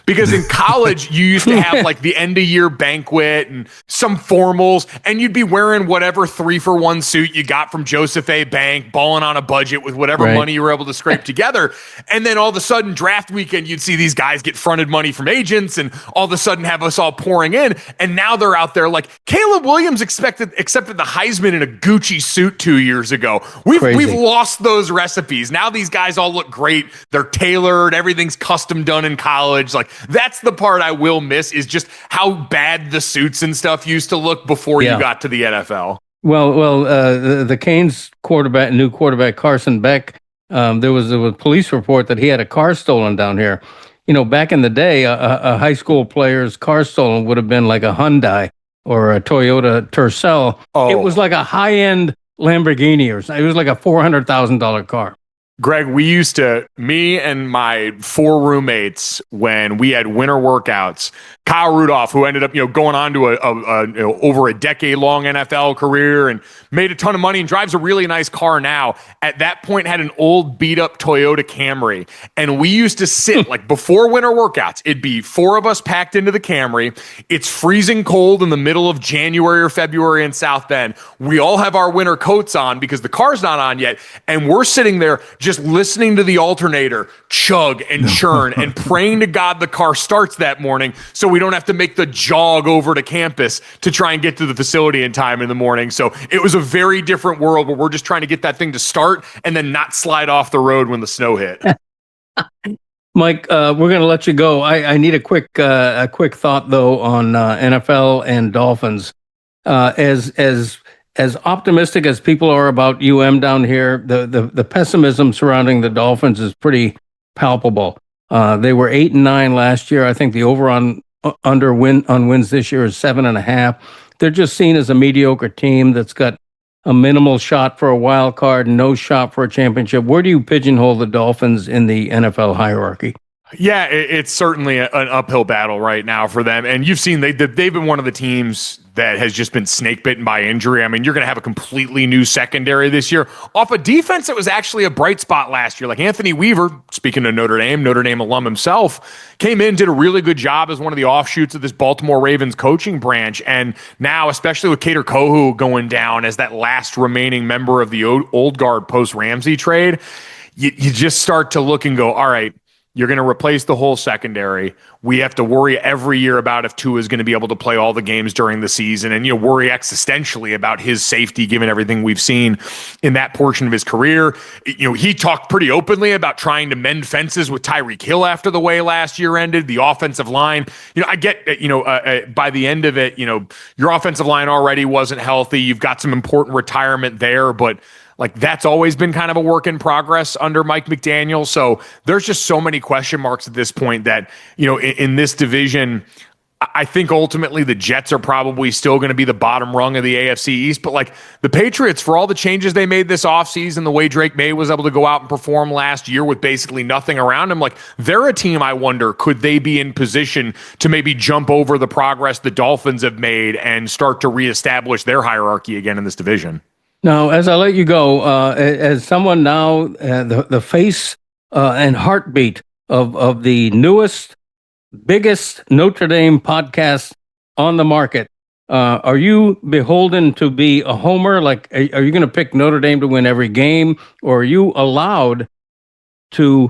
Because in college, you used to have like the end of year banquet and some formals, and you'd be wearing whatever 3-for-1 suit you got from Joseph A. Bank, balling on a budget with whatever money you were able to scrape together. And then all of a sudden, draft weekend, you'd see these guys get fronted money from agents and all of a sudden have us all pouring in. And now they're out there like Caleb Williams accepted the Heisman in a Gucci suit 2 years ago. We've lost those recipes. Now these guys all look great. They're tailored. Everything's custom done in college. college. Like, that's the part I will miss, is just how bad the suits and stuff used to look before you got to the NFL. The Canes new quarterback Carson Beck, there was a police report that he had a car stolen down here. You know, back in the day, a high school player's car stolen would have been like a Hyundai or a Toyota Tercel. Oh. It was like a high-end Lamborghini, it was like a $400,000 car. Greg, me and my 4 roommates, when we had winter workouts, Kyle Rudolph, who ended up, going on to over a decade-long NFL career and made a ton of money and drives a really nice car now, at that point had an old beat-up Toyota Camry. And we used to sit, like, before winter workouts, it'd be 4 of us packed into the Camry. It's freezing cold in the middle of January or February in South Bend. We all have our winter coats on because the car's not on yet, and we're sitting there just listening to the alternator chug and churn and praying to God the car starts that morning so we don't have to make the jog over to campus to try and get to the facility in time in the morning. So it was a very different world where we're just trying to get that thing to start and then not slide off the road when the snow hit. Mike, we're going to let you go. I need a quick thought though on NFL and Dolphins. As optimistic as people are about down here, the pessimism surrounding the Dolphins is pretty palpable. They were 8-9 last year. I think the under on wins this year is 7.5. They're just seen as a mediocre team that's got a minimal shot for a wild card, no shot for a championship. Where do you pigeonhole the Dolphins in the NFL hierarchy? Yeah, it's certainly an uphill battle right now for them. And you've seen they've been one of the teams that has just been snake bitten by injury. I mean, you're going to have a completely new secondary this year off a defense that was actually a bright spot last year. Like Anthony Weaver, speaking of Notre Dame alum himself, came in, did a really good job as one of the offshoots of this Baltimore Ravens coaching branch. And now, especially with Cater Kohu going down as that last remaining member of the old guard post-Ramsey trade, you just start to look and go, all right, you're going to replace the whole secondary. We have to worry every year about if Tua is going to be able to play all the games during the season, and worry existentially about his safety given everything we've seen in that portion of his career. He talked pretty openly about trying to mend fences with Tyreek Hill after the way last year ended. The offensive line, I get by the end of it, your offensive line already wasn't healthy. You've got some important retirement there, but like that's always been kind of a work in progress under Mike McDaniel. So there's just so many question marks at this point that, in this division, I think ultimately the Jets are probably still going to be the bottom rung of the AFC East. But like the Patriots, for all the changes they made this offseason, the way Drake May was able to go out and perform last year with basically nothing around him, like they're a team I wonder, could they be in position to maybe jump over the progress the Dolphins have made and start to reestablish their hierarchy again in this division? Now, as I let you go, as someone now, the face and heartbeat of the newest, biggest Notre Dame podcast on the market, are you beholden to be a homer? Like, are you going to pick Notre Dame to win every game? Or are you allowed to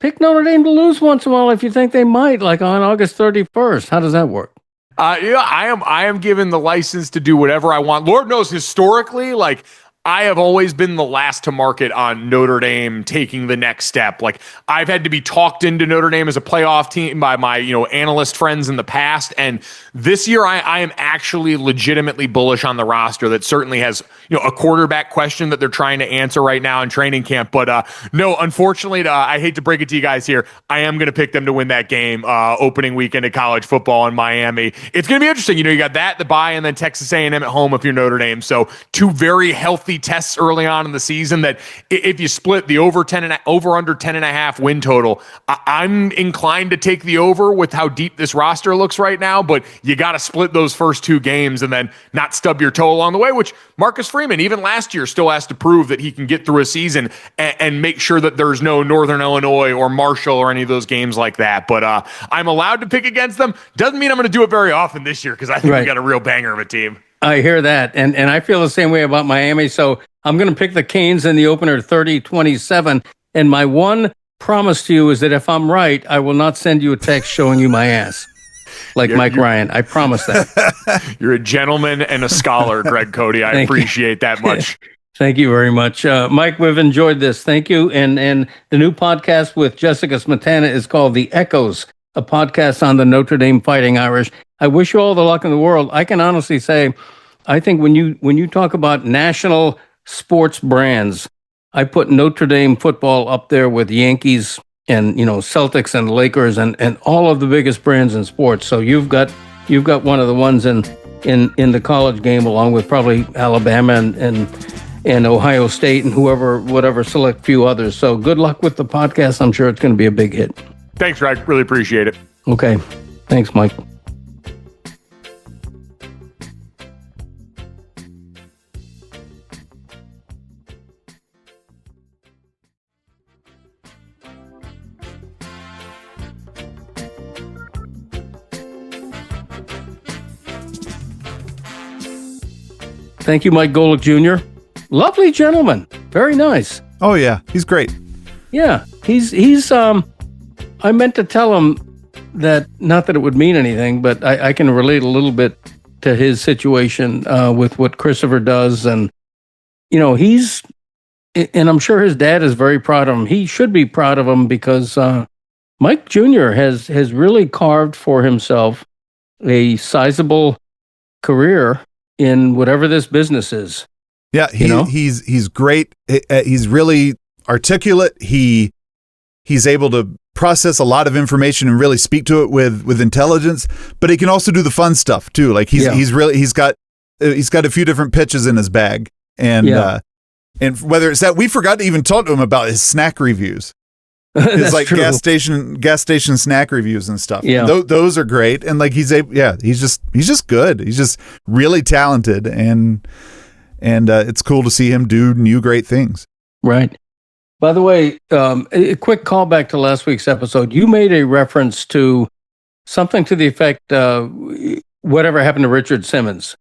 pick Notre Dame to lose once in a while if you think they might, like on August 31st? How does that work? I am given the license to do whatever I want. Lord knows, historically, like I have always been the last to market on Notre Dame taking the next step. Like I've had to be talked into Notre Dame as a playoff team by my, analyst friends in the past. And this year I am actually legitimately bullish on the roster that certainly has, a quarterback question that they're trying to answer right now in training camp. But no, unfortunately, I hate to break it to you guys here, I am going to pick them to win that game opening weekend of college football in Miami. It's going to be interesting. You got that, the bye, and then Texas A&M at home if you're Notre Dame. So two very healthy tests early on in the season that if you split the over under 10.5 win total, I'm inclined to take the over with how deep this roster looks right now, but you got to split those first two games and then not stub your toe along the way, which Marcus Freeman, even last year, still has to prove that he can get through a season and make sure that there's no Northern Illinois or Marshall or any of those games like that. But I'm allowed to pick against them. Doesn't mean I'm going to do it very often this year because I think we got a real banger of a team. I hear that, and I feel the same way about Miami, so I'm going to pick the Canes in the opener 30-27, and my one promise to you is that if I'm right, I will not send you a text showing you my ass, like Mike Ryan. I promise that. You're a gentleman and a scholar, Greg Cote. I appreciate that much. Thank you very much. Mike, we've enjoyed this. Thank you, and the new podcast with Jessica Smetana is called The Echoes a podcast on the Notre Dame Fighting Irish. I wish you all the luck in the world. I can honestly say, I think when you talk about national sports brands, I put Notre Dame football up there with Yankees and Celtics and Lakers and all of the biggest brands in sports. So you've got one of the ones in the college game, along with probably Alabama and Ohio State and whatever select few others. So good luck with the podcast. I'm sure it's going to be a big hit. Thanks, Greg. Really appreciate it. Okay. Thanks, Mike. Thank you, Mike Golic Jr. Lovely gentleman. Very nice. Oh yeah, he's great. Yeah, he's I meant to tell him that, not that it would mean anything, but I can relate a little bit to his situation with what Christopher does. And, and I'm sure his dad is very proud of him. He should be proud of him because Mike Jr. has really carved for himself a sizable career in whatever this business is. Yeah, he's great. He's really articulate. He's able to process a lot of information and really speak to it with intelligence. But he can also do the fun stuff too. Like he's got a few different pitches in his bag, and whether it's that, we forgot to even talk to him about his snack reviews. His like true. gas station snack reviews and stuff. Yeah, those are great. And like he's just good. He's just really talented, and it's cool to see him do new great things. Right. By the way, a quick callback to last week's episode. You made a reference to something to the effect, whatever happened to Richard Simmons.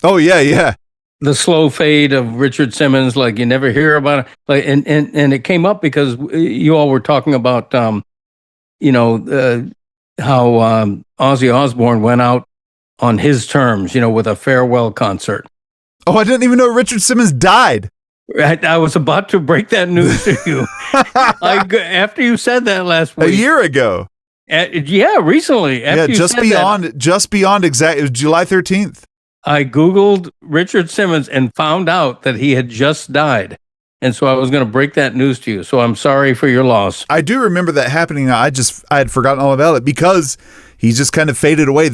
Oh yeah. The slow fade of Richard Simmons, like you never hear about it. Like, and it came up because you all were talking about, how Ozzy Osbourne went out on his terms, with a farewell concert. Oh, I didn't even know Richard Simmons died. I was about to break that news to you. After you said that last week. A year ago. Recently. Just beyond exact. It was July 13th. I Googled Richard Simmons and found out that he had just died. And so I was going to break that news to you. So I'm sorry for your loss. I do remember that happening. I had forgotten all about it because he just kind of faded away.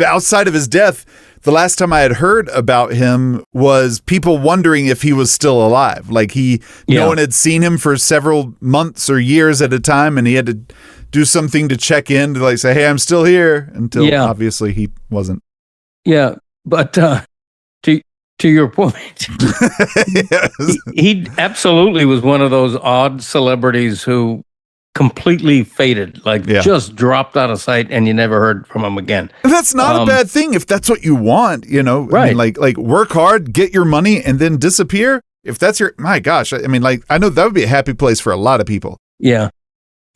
Outside of his death, the last time I had heard about him was people wondering if he was still alive. Like no one had seen him for several months or years at a time, and he had to do something to check in to like say, "Hey, I'm still here," until obviously he wasn't. Yeah. But to your point, he absolutely was one of those odd celebrities who completely faded, just dropped out of sight, and you never heard from him again. And that's not a bad thing if that's what you want, Right. I mean, like work hard, get your money, and then disappear. If that's my gosh, I mean, I know that would be a happy place for a lot of people. Yeah.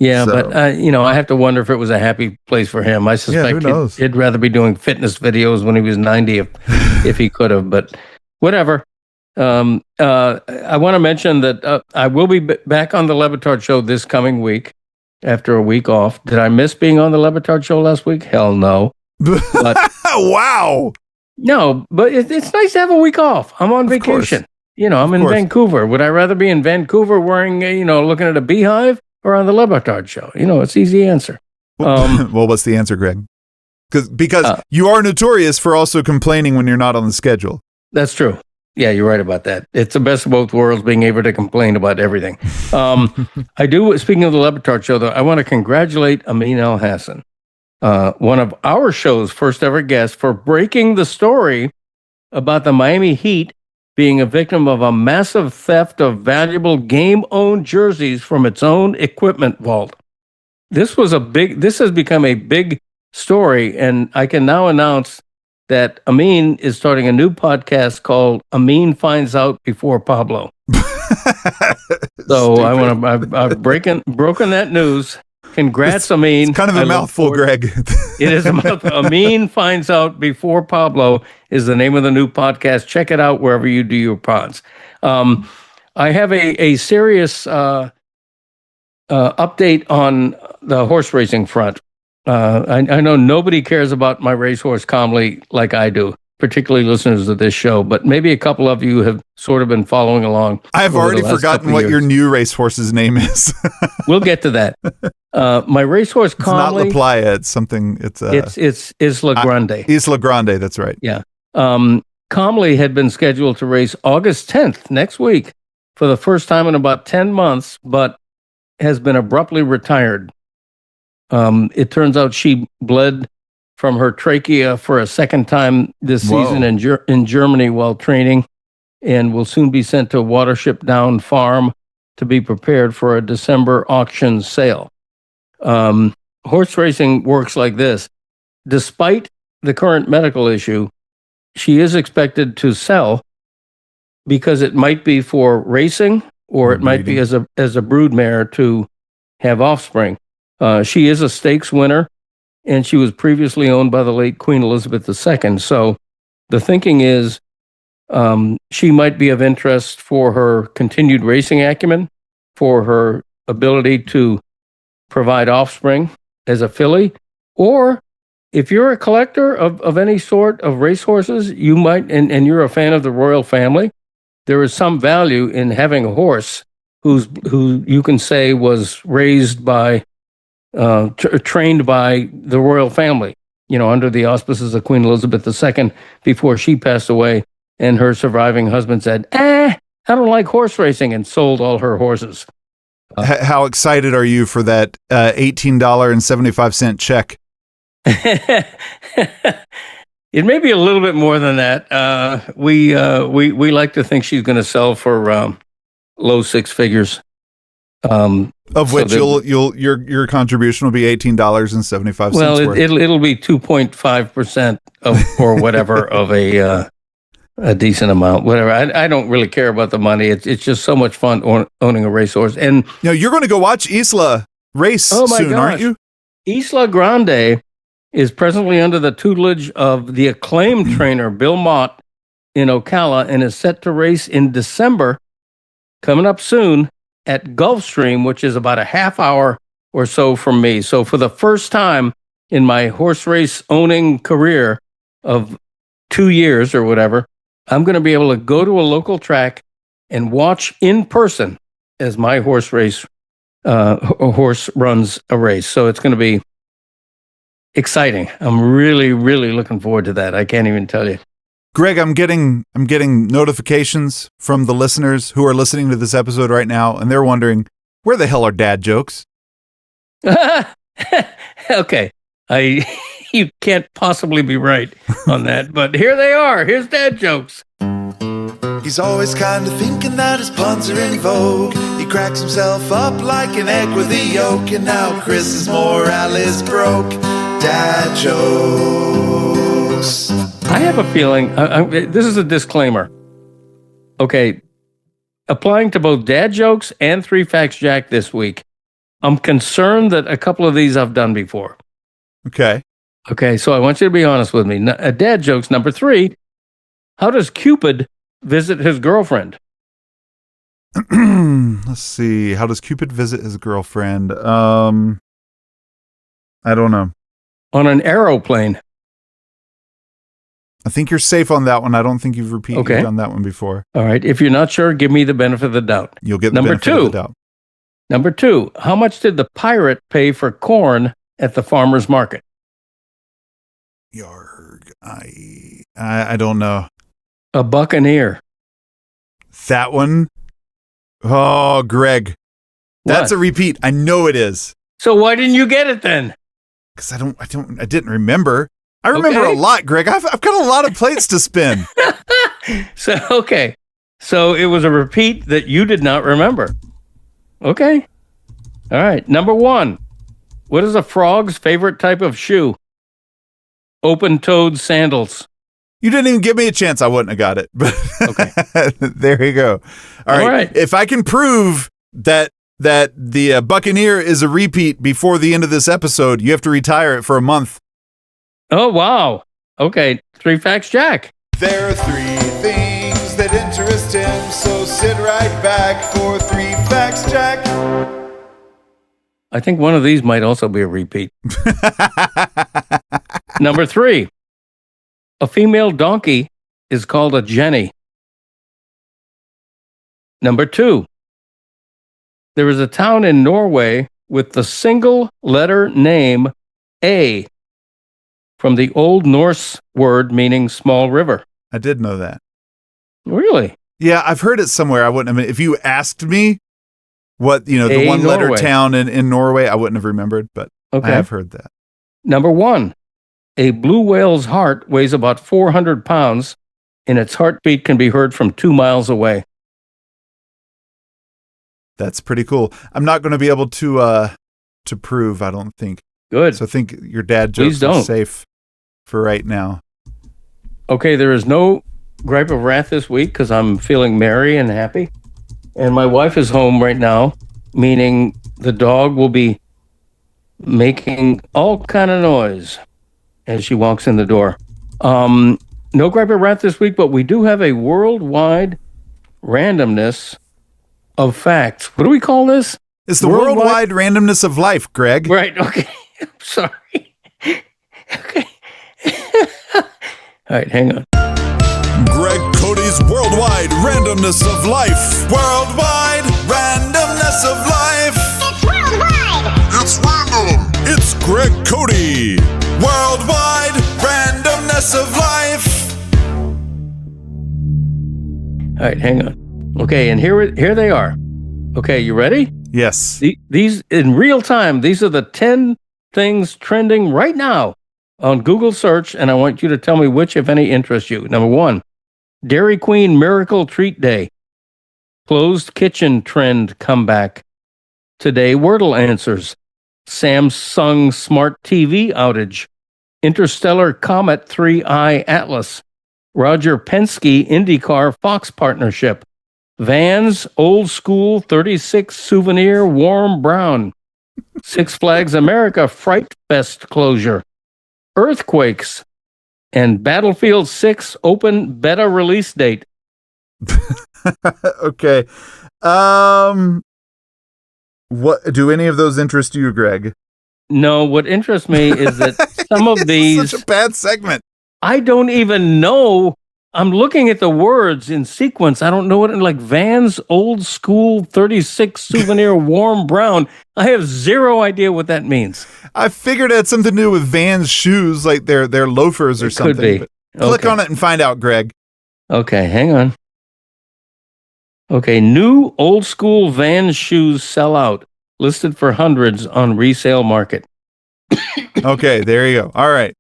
Yeah, so. But, I have to wonder if it was a happy place for him. I suspect he'd rather be doing fitness videos when he was 90 if he could have, but whatever. I want to mention that I will be back on the Le Batard Show this coming week after a week off. Did I miss being on the Le Batard Show last week? Hell no. But, wow. No, but it's nice to have a week off. I'm on vacation. I'm in Vancouver. Would I rather be in Vancouver wearing, looking at a beehive? Or on the Le Batard Show? It's easy answer. Well, what's the answer, Greg? Because you are notorious for also complaining when you're not on the schedule. That's true. Yeah, you're right about that. It's the best of both worlds, being able to complain about everything. I do. Speaking of the Le Batard Show, though, I want to congratulate Amin El Hassan, one of our show's first ever guests, for breaking the story about the Miami Heat being a victim of a massive theft of valuable game-owned jerseys from its own equipment vault. This has become a big story, and I can now announce that Amin is starting a new podcast called Amin Finds Out Before Pablo. So I've broken that news. Congrats, Amin. It's kind of a mouthful, Greg. It is a mouthful. Amin Finds Out Before Pablo is the name of the new podcast. Check it out wherever you do your pods. I have a serious update on the horse racing front. I know nobody cares about my racehorse Calmly like I do, particularly listeners of this show, but maybe a couple of you have sort of been following along. I've already forgotten what your new racehorse's name is. We'll get to that. My racehorse Calmly. It's not La Playa. It's something. It's Isla Grande. Isla Grande. That's right. Yeah. Calmly had been scheduled to race August 10th, next week, for the first time in about 10 months, but has been abruptly retired. It turns out she bled from her trachea for a second time this season in Germany while training, and will soon be sent to Watership Down Farm to be prepared for a December auction sale. Horse racing works like this. Despite the current medical issue, she is expected to sell because it might be for racing or it might be as a broodmare to have offspring. She is a stakes winner, and she was previously owned by the late Queen Elizabeth II. So the thinking is she might be of interest for her continued racing acumen, for her ability to provide offspring as a filly, or if you're a collector of any sort of racehorses, you might, and you're a fan of the royal family, there is some value in having a horse who you can say was raised by, trained by the royal family, under the auspices of Queen Elizabeth II before she passed away, and her surviving husband said, I don't like horse racing, and sold all her horses. How excited are you for that $18.75 check? It may be a little bit more than that. We like to think she's going to sell for low six figures. Of which your contribution will be $18.75. Well, it'll be 2.5% or whatever of a decent amount. Whatever. I don't really care about the money. It's just so much fun owning a racehorse. And you're going to go watch Isla race soon, aren't you? Isla Grande is presently under the tutelage of the acclaimed trainer Bill Mott in Ocala, and is set to race in December, coming up soon, at Gulfstream, which is about a half hour or so from me. So for the first time in my horse race owning career of 2 years or whatever, I'm going to be able to go to a local track and watch in person as my horse runs a race. So it's going to be exciting. I'm really, really looking forward to that. I can't even tell you. Greg, I'm getting notifications from the listeners who are listening to this episode right now, and they're wondering, where the hell are dad jokes? Okay. You can't possibly be right on that, but here they are. Here's dad jokes. He's always kind of thinking that his puns are in vogue. He cracks himself up like an egg with a yolk, and now Chris's morale is broke. Dad jokes. I have a feeling, this is a disclaimer. Okay, applying to both dad jokes and Three Facts Jack this week, I'm concerned that a couple of these I've done before. Okay, so I want you to be honest with me. Dad jokes number 3, how does Cupid visit his girlfriend? Let's see. How does Cupid visit his girlfriend? I don't know. On an aeroplane. I think you're safe on that one. I don't think you've done that one before. All right. If you're not sure, give me the benefit of the doubt. You'll get the benefit of the doubt. Number 2, how much did the pirate pay for corn at the farmer's market? Yarg. I don't know. A buccaneer. That one? Oh, Greg. That's a repeat. I know it is. So why didn't you get it then? Because I didn't remember. I remember a lot, Greg. I've got a lot of plates to spin. So it was a repeat that you did not remember. Okay. All right. Number 1. What is a frog's favorite type of shoe? Open-toed sandals. You didn't even give me a chance. I wouldn't have got it. But okay. There you go. All right. If I can prove that the Buccaneer is a repeat before the end of this episode, you have to retire it for a month. Oh, wow. Okay. Three Facts Jack. There are 3 things that interest him, so sit right back for 3 Facts Jack. I think one of these might also be a repeat. Number 3, a female donkey is called a jenny. Number 2, there is a town in Norway with the single letter name A, from the Old Norse word meaning small river. I did know that. Really? Yeah, I've heard it somewhere. I wouldn't have, if you asked me what, the A, one letter Norway. town in Norway, I wouldn't have remembered, but Okay. I have heard that. Number 1, a blue whale's heart weighs about 400 pounds, and its heartbeat can be heard from 2 miles away. That's pretty cool. I'm not going to be able to prove, I don't think. Good. So I think your dad Please jokes are don't. safe for right now. Okay, there is no gripe of wrath this week because I'm feeling merry and happy. And my wife is home right now, meaning the dog will be making all kind of noise as she walks in the door. No gripe of wrath this week, but we do have a worldwide randomness of facts. What do we call this? It's the worldwide randomness of life, Greg. Right, okay. I'm sorry. Okay. All right, hang on. Greg Cote's worldwide randomness of life. Worldwide randomness of life. It's worldwide. It's random. It's Greg Cote. Worldwide randomness of life. All right, hang on. Okay, and here they are. Okay, you ready? Yes. These in real time, these are the 10 things trending right now on Google search, and I want you to tell me which, if any, interest you. Number 1, Dairy Queen Miracle Treat Day. Closed kitchen trend comeback. Today, Wordle answers. Samsung Smart TV outage. Interstellar Comet 3i Atlas. Roger Penske IndyCar Fox partnership. Vans Old School 36 Souvenir Warm Brown. Six Flags America Fright Fest closure. Earthquakes. And Battlefield 6 open beta release date. Okay. What do any of those interest you, Greg? No, what interests me is that some of these, Such a bad segment. I don't even know. I'm looking at the words in sequence. I don't know what, like Vans Old School 36 Souvenir Warm Brown. I have zero idea what that means. I figured it had something to do with Vans shoes, like they're loafers or It something. could be. But click Okay. on it and find out, Greg. Okay, hang on. Okay, new Old School Vans shoes sell out. Listed for hundreds on resale market. Okay, there you go. All right.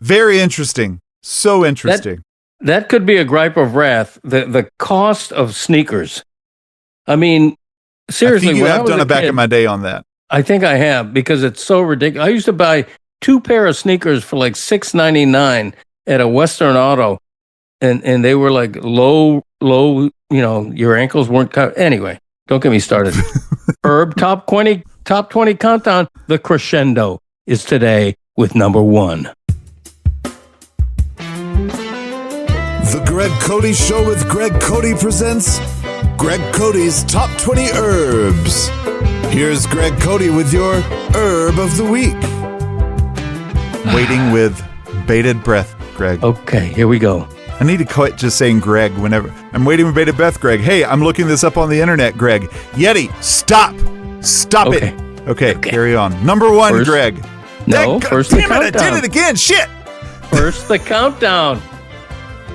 Very interesting. So interesting. That could be a gripe of wrath. The cost of sneakers. I mean, seriously, I think you when I have was done a a back kid, in my day on that. I think I have because it's so ridiculous. I used to buy 2 pair of sneakers for like $6.99 at a Western Auto, and they were like low. Your ankles weren't covered. Anyway, don't get me started. Herb top 20 countdown. The crescendo is today with number 1. The Greg Cote Show with Greg Cote presents Greg Cote's Top 20 Herbs. Here's Greg Cote with your Herb of the Week. Waiting with bated breath, Greg. Okay, here we go. I need to quit just saying Greg whenever I'm waiting with bated breath, Greg. Hey, I'm looking this up on the internet, Greg. Yeti, stop. Stop Okay. it. Okay, carry on. Number 1, First- Greg. No, first the Damn it, I countdown. did it again. Shit. First, the countdown.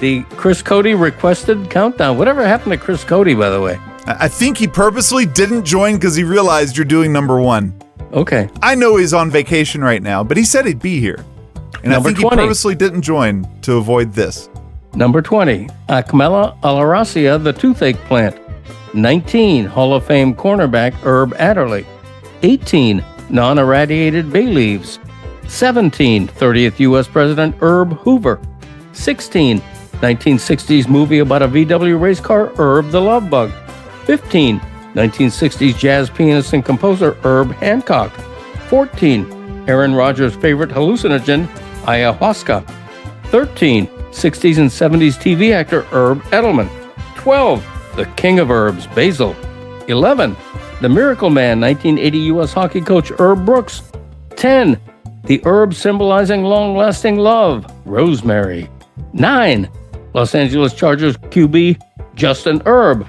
The Chris Cote requested countdown. Whatever happened to Chris Cote, by the way? I think he purposely didn't join because he realized you're doing number 1. Okay. I know he's on vacation right now, but he said he'd be here. And Number I think 20. he purposely didn't join to avoid this. Number 20, Acmella oleracea, the toothache plant. 19, Hall of Fame cornerback Herb Adderley. 18, non-irradiated bay leaves. 17, 30th U.S. President Herb Hoover. 16, 1960s movie about a VW race car, Herb the Love Bug. 15, 1960s jazz pianist and composer Herb Hancock. 14, Aaron Rodgers' favorite hallucinogen, ayahuasca. 13, 60s and 70s TV actor Herb Edelman. 12, the king of herbs, basil. 11, the Miracle Man, 1980 U.S. hockey coach Herb Brooks. 10, the herb symbolizing long-lasting love, rosemary. 9, Los Angeles Chargers QB Justin Herb.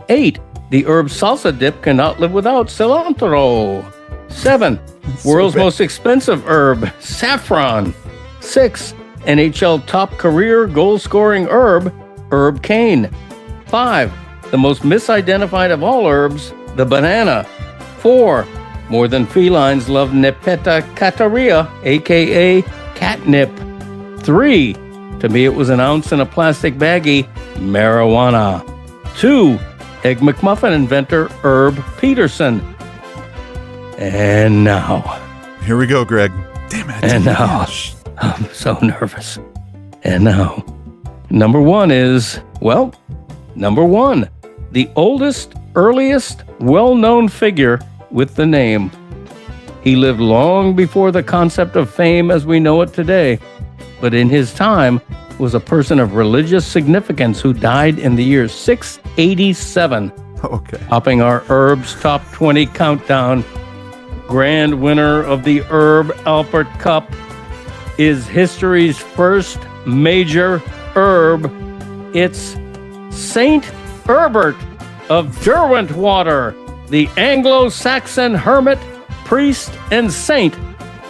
8, the herb salsa dip cannot live without cilantro. 7, world's most expensive herb, saffron. 6, NHL top career goal-scoring herb, herb cane. 5, the most misidentified of all herbs, the banana. 4, more than felines love Nepeta cataria, a.k.a. catnip. 3, to me it was an ounce in a plastic baggie, marijuana. 2, Egg McMuffin inventor Herb Peterson. And now. Here we go, Greg. Damn it. And now. I'm so nervous. And now. Number 1 is, number 1, the oldest, earliest, well-known figure with the name. He lived long before the concept of fame as we know it today, but in his time was a person of religious significance who died in the year 687. Okay. Topping our Herbs Top 20 countdown, grand winner of the Herb Alpert Cup is history's first major herb. It's Saint Herbert of Derwentwater, the Anglo-Saxon hermit, priest, and saint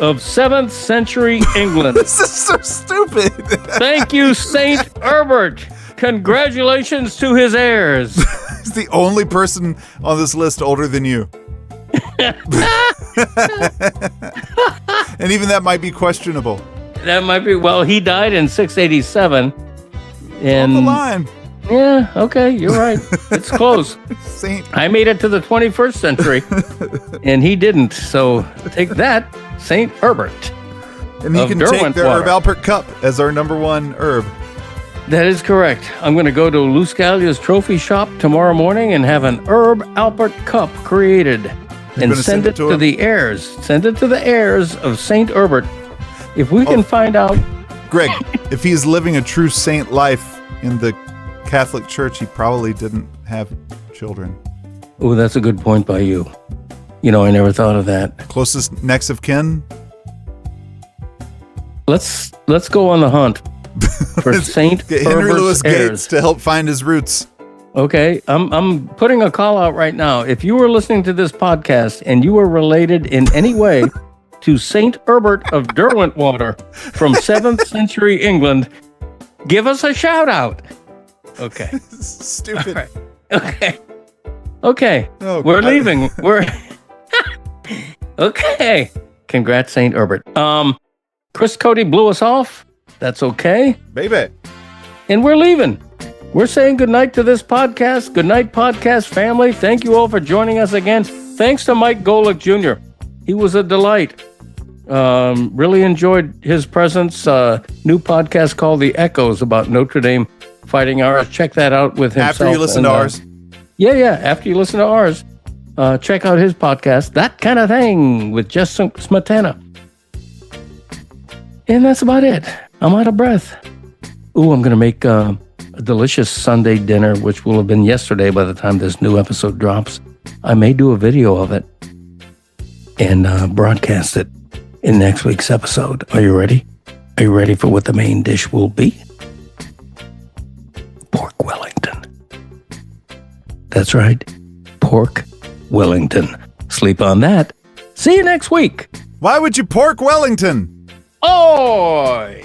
of 7th century England. This is so stupid. Thank you, Saint Herbert. Congratulations to his heirs. He's the only person on this list older than you. And even that might be questionable. That might be, he died in 687. And On the line. yeah, okay, you're right. It's close. Saint. I made it to the 21st century, and he didn't. So take that, Saint Herbert. And he of can take the Derwentwater. Herb Alpert Cup as our number 1 herb. That is correct. I'm going to go to Lou Scalia's trophy shop tomorrow morning and have an Herb Alpert Cup created and gonna send it to him? the heirs. Send it to the heirs of Saint Herbert. If we can find out. Greg, if he's living a true saint life in the Catholic Church, he probably didn't have children. Oh, that's a good point by you. You know, I never thought of that. Closest next of kin? Let's go on the hunt for Saint Get Henry Herbert's Louis heirs. Gates to help find his roots. Okay, I'm putting a call out right now. If you were listening to this podcast and you were related in any way to Saint Herbert of Derwentwater from 7th century England, give us a shout out. Okay. Stupid. All right. Okay. Oh, We're God. leaving. We're okay. Congrats, Saint Herbert. Chris Cote blew us off. That's okay. Baby. And we're leaving. We're saying goodnight to this podcast. Good night, podcast family. Thank you all for joining us again. Thanks to Mike Golic Jr. He was a delight. Really enjoyed his presence. New podcast called The Echoes about Notre Dame Fighting Irish. Check that out with himself. After you listen to ours. Yeah. After you listen to ours, check out his podcast, That Kind of Thing, with Jess Smetana. And that's about it. I'm out of breath. Ooh, I'm going to make a delicious Sunday dinner, which will have been yesterday by the time this new episode drops. I may do a video of it and broadcast it in next week's episode. Are you ready? Are you ready for what the main dish will be? Pork Wellington. That's right. Pork Wellington. Sleep on that. See you next week. Why would you pork Wellington? Oi!